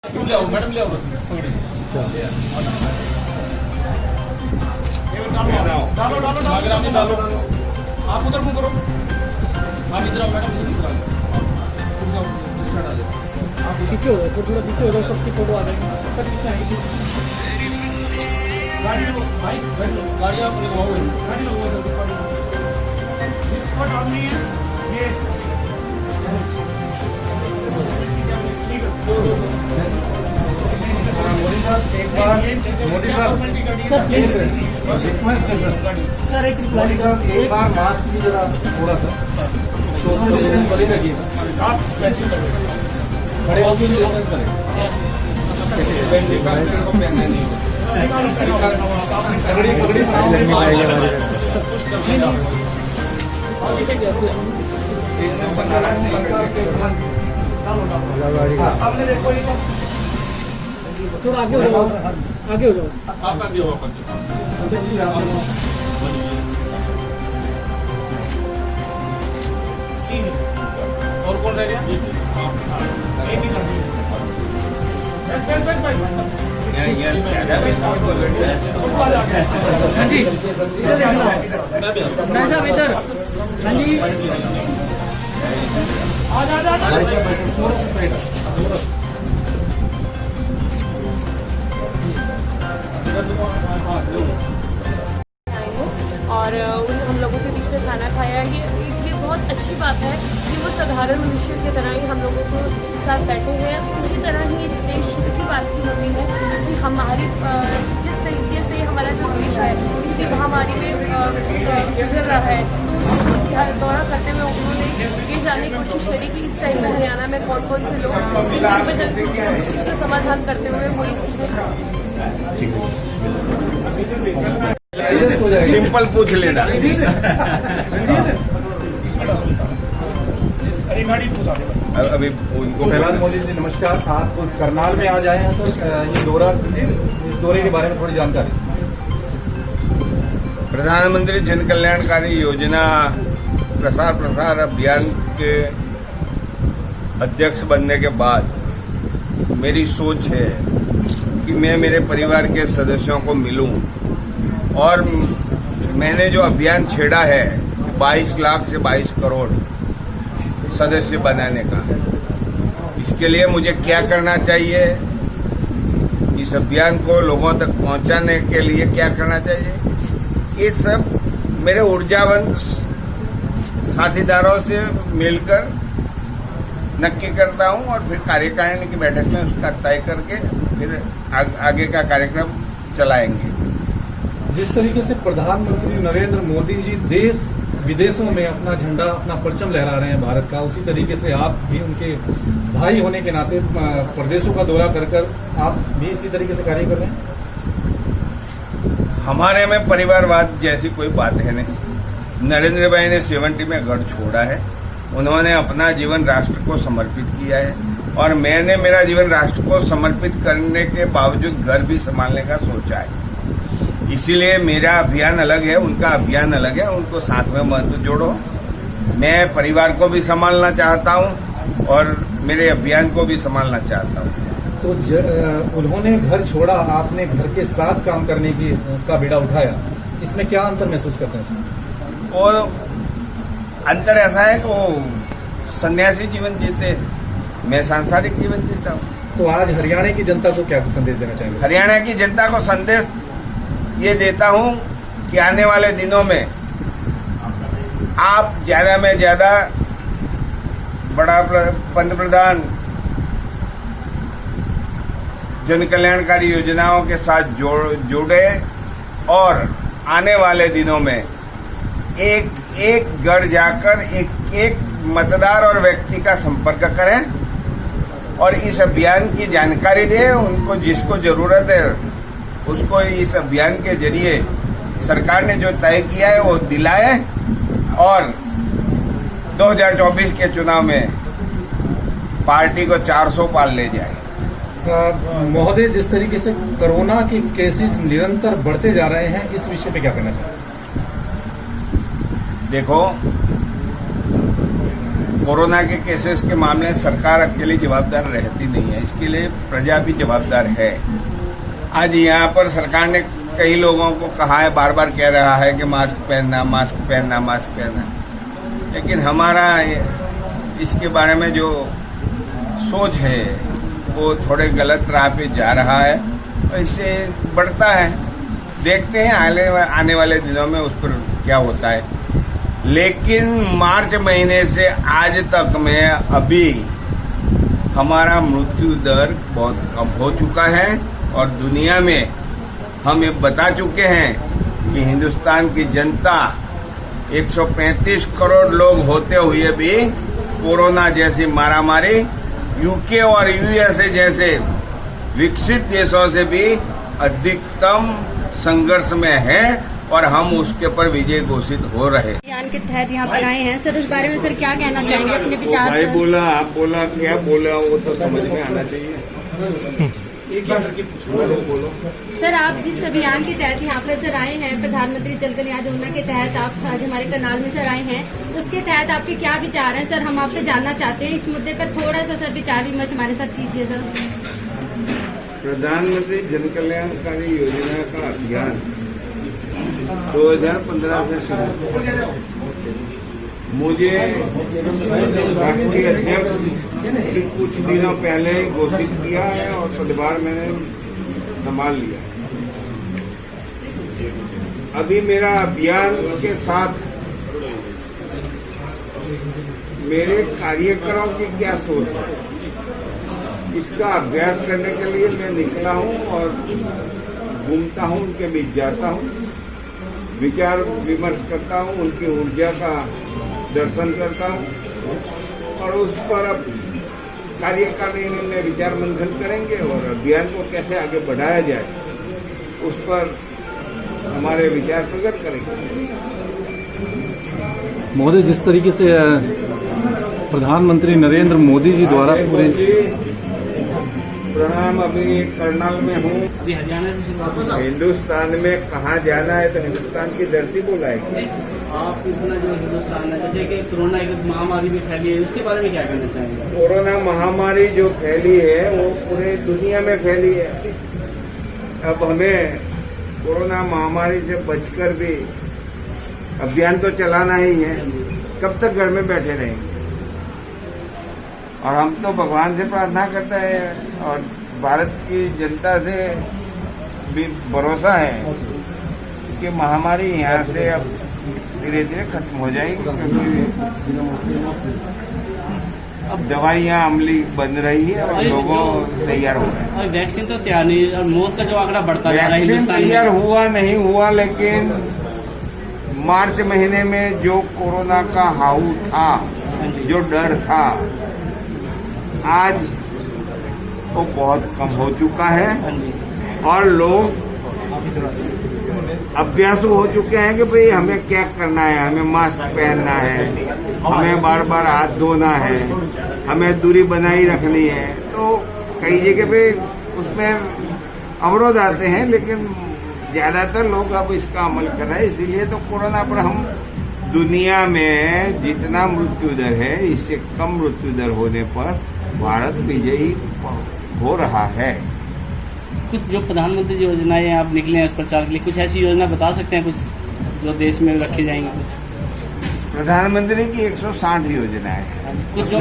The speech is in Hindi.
ले आओ मैडम, ले आओ बस पकड़िए। डालो डालो डालो डालो, आप उधर मुंह करो, आप इधर आओ मैडम, इधर आओ, दूसरा डाले आप पीछे हो जाओ, थोड़ा पीछे हो जाओ, सबकी फोटो आ जाएगी, सब पीछे आएगी। गाड़ी लो भाई, गाड़ी लो, गाड़ी आप लगाओ, गाड़ी लो, इस पर डालनी है ये, ठीक है। मोदी साहब एक बार, मोदी साहब रिक्वेस्ट है सर एक मोदी साहब एक बार मास्क की जरा थोड़ा सा सोशल डिस्टेंस बनी रखिएगा, आप स्ट्रेचिंग करो, खड़े होकर डिस्टेंस करें। पगड़ी पगड़ी सामने देखो, ये थोड़ा आगे हो जाओ, आगे हो जाओ। आप आगे हो, ठीक है। और कौन रह गया? ये भी कर दीजिए। बस बस बस बस हाँ जी, इधर देखो, मैं साहब इधर, हाँ जी, और हम लोगों के बीच में खाना खाया। ये बहुत अच्छी बात है कि वो साधारण मनुष्य की तरह ही हम लोगों को साथ बैठे हैं। इसी तरह ही देश हित की बात की होती है कि हमारी जिस तरीके से हमारा जो देश है इतनी महामारी में गुजर रहा है, तो उस चीज़ को दौरा करते हुए उन्होंने ये जानने की कोशिश करी कि इस टाइम में हरियाणा में कौन कौन से लोग इस वजह से उस चीज़ का समाधान करते हुए सिंपल पूछ लेना। अभी उनको प्रहलाद मोदी जी नमस्कार, आप करनाल में आज आए हैं सर, ये दौरा, इस दौरे के बारे में थोड़ी जानकारी। प्रधानमंत्री जन कल्याणकारी योजना प्रसार प्रसार अभियान के अध्यक्ष बनने के बाद मेरी सोच है कि मैं मेरे परिवार के सदस्यों को मिलूं, और मैंने जो अभियान छेड़ा है 22 लाख से 22 करोड़ सदस्य बनाने का, इसके लिए मुझे क्या करना चाहिए, इस अभियान को लोगों तक पहुंचाने के लिए क्या करना चाहिए, ये सब मेरे ऊर्जावंत साथीदारों से मिलकर नक्की करता हूं, और फिर कार्यकारिणी की बैठक में उसका तय करके फिर आगे का कार्यक्रम चलाएंगे। जिस तरीके से प्रधानमंत्री नरेंद्र मोदी जी देश विदेशों में अपना झंडा, अपना परचम लहरा रहे हैं भारत का, उसी तरीके से आप भी उनके भाई होने के नाते प्रदेशों का दौरा कर आप भी इसी तरीके से कार्य कर रहे हैं। हमारे में परिवारवाद जैसी कोई बात है नहीं। नरेंद्र भाई ने 70 में घर छोड़ा है, उन्होंने अपना जीवन राष्ट्र को समर्पित किया है, और मैंने मेरा जीवन राष्ट्र को समर्पित करने के बावजूद घर भी संभालने का सोचा है। इसीलिए मेरा अभियान अलग है, उनका अभियान अलग है, उनको साथ में मत जोड़ो। मैं परिवार को भी संभालना चाहता हूं और मेरे अभियान को भी संभालना चाहता हूं। तो उन्होंने घर छोड़ा, आपने घर के साथ काम करने का बीड़ा उठाया, इसमें क्या अंतर महसूस करते हैं? और अंतर ऐसा है कि वो सन्यासी जीवन जीते, मैं सांसारिक जीवन जीता हूँ। तो आज हरियाणा की जनता को क्या संदेश देना चाहेंगे? हरियाणा की जनता को संदेश ये देता हूं कि आने वाले दिनों में आप ज्यादा में ज्यादा बड़ा पंत प्रधान जन कल्याणकारी योजनाओं के साथ जुड़े, और आने वाले दिनों में एक घर जाकर एक मतदार और व्यक्ति का संपर्क करें, और इस अभियान की जानकारी दें उनको, जिसको जरूरत है उसको इस अभियान के जरिए सरकार ने जो तय किया है वो दिलाए, और 2024 के चुनाव में पार्टी को 400 पार ले जाए। महोदय, जिस तरीके से कोरोना के केसेस निरंतर बढ़ते जा रहे हैं, इस विषय पे क्या कहना चाहते हैं? देखो, कोरोना के केसेस के मामले में सरकार अकेली जवाबदार रहती नहीं है, इसके लिए प्रजा भी जवाबदार है। आज यहाँ पर सरकार ने कई लोगों को कहा है, बार बार कह रहा है कि मास्क पहनना, मास्क पहनना, मास्क पहनना, लेकिन हमारा इसके बारे में जो सोच है वो थोड़े गलत राह पे जा रहा है और इससे बढ़ता है। देखते हैं आने वाले दिनों में उस पर क्या होता है। लेकिन मार्च महीने से आज तक में अभी हमारा मृत्यु दर बहुत कम हो चुका है और दुनिया में हम ये बता चुके हैं कि हिंदुस्तान की जनता 135 करोड़ लोग होते हुए भी कोरोना जैसी मारामारी यूके और यूएसए जैसे विकसित देशों से भी अधिकतम संघर्ष में है और हम उसके पर विजय घोषित हो रहे। अभियान के तहत यहाँ पर आए हैं सर, उस बारे में सर क्या कहना चाहेंगे अपने विचार? भाई बोला, आप बोला, क्या बोला वो तो समझ में आना चाहिए। एक बार करके बोलो। सर आप जिस अभियान के तहत यहाँ पर सर आए हैं, प्रधानमंत्री जल कल्याण योजना के तहत आप आज हमारे करनाल में सर आए हैं, उसके तहत आपके क्या विचार हैं सर? हम आपसे जानना चाहते हैं इस मुद्दे पर थोड़ा सा सर विचार विमर्श हमारे साथ कीजिए सर। प्रधानमंत्री जन कल्याणकारी योजना का अभियान 2015 से शुरू, मुझे राष्ट्रीय अध्यक्ष कुछ दिनों पहले ही घोषित किया है और पदभार मैंने संभाल लिया। अभी मेरा अभियान के साथ मेरे कार्यकर्ताओं की क्या सोच है, इसका अभ्यास करने के लिए मैं निकला हूं और घूमता हूं, उनके बीच जाता हूं, विचार विमर्श करता हूं, उनकी ऊर्जा का दर्शन करता हूं और उस पर अब कार्यकारिणी में विचार मंथन करेंगे और अभियान को कैसे आगे बढ़ाया जाए उस पर हमारे विचार प्रकट करेंगे। महोदय, जिस तरीके से प्रधानमंत्री नरेंद्र मोदी जी द्वारा पूरे प्रणाम, अभी करनाल में हूँ। हरियाणा से शुरुआत। हिंदुस्तान में कहाँ जाना है तो हिंदुस्तान की धरती बुलाएगी। आप इतना जो हिंदुस्तान है, जैसे कि कोरोना एक महामारी भी फैली है, उसके बारे में क्या कहना चाहेंगे? कोरोना महामारी जो फैली है वो पूरे दुनिया में फैली है। अब हमें कोरोना महामारी से बचकर भी अभियान तो चलाना ही है। कब तक घर में बैठे रहेंगे? और हम तो भगवान से प्रार्थना करते हैं और भारत की जनता से भी भरोसा है कि महामारी यहाँ से अब धीरे धीरे खत्म हो जाएगी, क्योंकि अब दवाइयाँ अमली बन रही है और लोगों तैयार हो रहे हैं। वैक्सीन तो तैयार नहीं और मौत का जो आंकड़ा बढ़ता जा रहा है वैक्सीन हिंदुस्तान तैयार में। हुआ नहीं हुआ, लेकिन मार्च महीने में जो कोरोना का हाउ था, जो डर था, आज वो बहुत कम हो चुका है और लोग अभ्यासु हो चुके हैं कि भाई हमें क्या करना है, हमें मास्क पहनना है, हमें बार बार हाथ धोना है, हमें दूरी बनाई रखनी है। तो कई जगह पे उसमें अवरोध आते हैं, लेकिन ज्यादातर लोग अब इसका अमल कर रहे हैं। इसीलिए तो कोरोना पर हम दुनिया में जितना मृत्यु दर है, इससे कम मृत्यु दर होने पर भारत विजयी हो रहा है। कुछ जो प्रधानमंत्री योजनाएं आप निकले हैं उस प्रचार के लिए, कुछ ऐसी योजना बता सकते हैं कुछ जो देश में रखी जाएंगी? कुछ प्रधानमंत्री की 160 योजनाएं हैं। कुछ जो